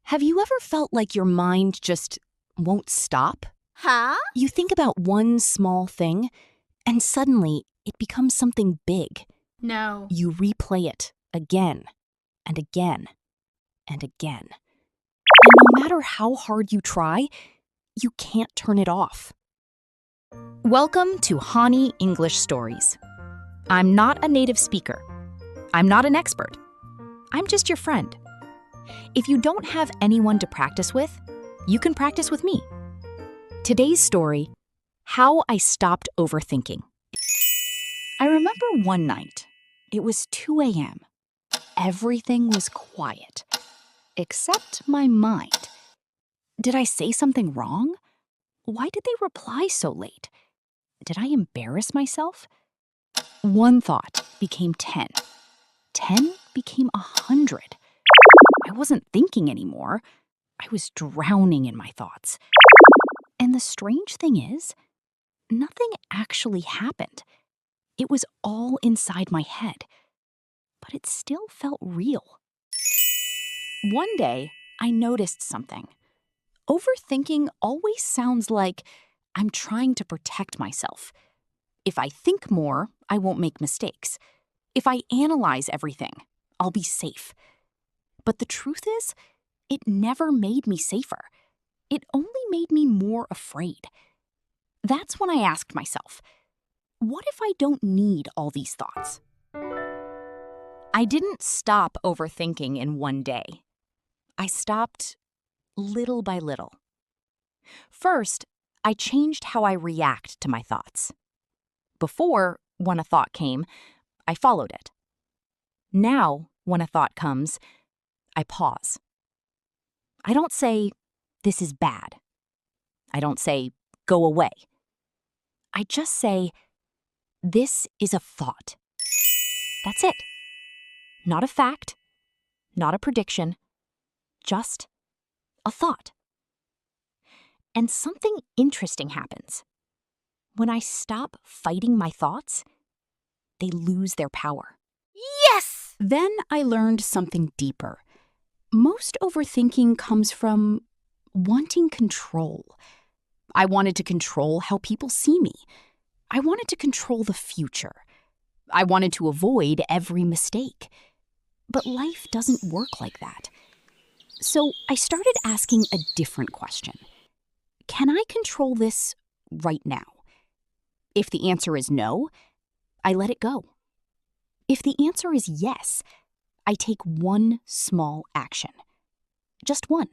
Have you ever felt like your mind just won't stop? Huh? You think about one small thing, and suddenly it becomes something big. No. You replay it again and again and again. And no matter how hard you try, you can't turn it off. Welcome to Hani English Stories. I'm not a native speaker. I'm not an expert. I'm just your friend. If you don't have anyone to practice with, you can practice with me. Today's story, How I Stopped Overthinking. I remember one night. It was 2 a.m. Everything was quiet, except my mind. Did I say something wrong? Why did they reply so late? Did I embarrass myself? One thought became 10. 10 became 100. I wasn't thinking anymore. I was drowning in my thoughts. And the strange thing is, nothing actually happened. It was all inside my head. But it still felt real. One day, I noticed something. Overthinking always sounds like I'm trying to protect myself. If I think more, I won't make mistakes. If I analyze everything, I'll be safe. But the truth is, it never made me safer. It only made me more afraid. That's when I asked myself, what if I don't need all these thoughts? I didn't stop overthinking in one day. I stopped little by little. First, I changed how I react to my thoughts. Before, when a thought came, I followed it. Now, when a thought comes, I pause. I don't say, this is bad. I don't say, go away. I just say, this is a thought. That's it. Not a fact, not a prediction, just a thought. And something interesting happens. When I stop fighting my thoughts, they lose their power. Yes! Then I learned something deeper. Most overthinking comes from wanting control. I wanted to control how people see me. I wanted to control the future. I wanted to avoid every mistake. But life doesn't work like that. So I started asking a different question. Can I control this right now? If the answer is no, I let it go. If the answer is yes, I take one small action. Just one.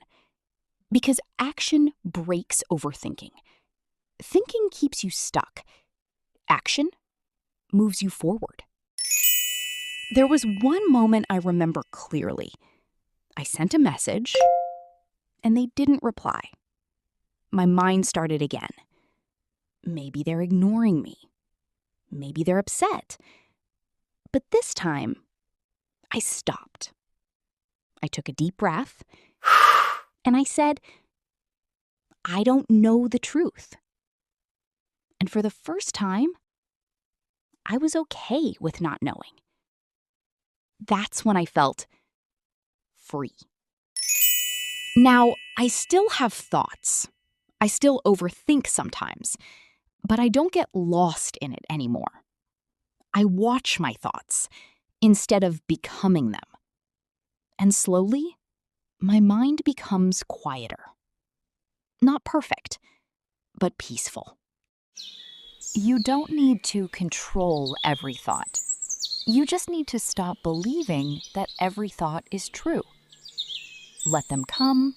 Because action breaks overthinking. Thinking keeps you stuck. Action moves you forward. There was one moment I remember clearly. I sent a message, and they didn't reply. My mind started again. Maybe they're ignoring me. Maybe they're upset. But this time, I stopped. I took a deep breath, and I said, I don't know the truth. And for the first time, I was okay with not knowing. That's when I felt free. Now, I still have thoughts. I still overthink sometimes, but I don't get lost in it anymore. I watch my thoughts instead of becoming them. And slowly, my mind becomes quieter. Not perfect, but peaceful. You don't need to control every thought. You just need to stop believing that every thought is true. Let them come,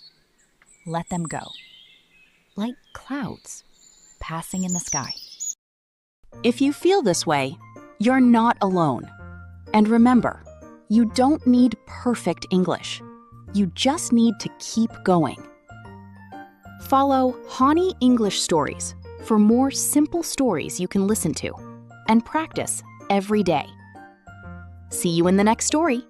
let them go. Like clouds passing in the sky. If you feel this way, you're not alone. And remember, you don't need perfect English. You just need to keep going. Follow Hani English Stories for more simple stories you can listen to and practice every day. See you in the next story.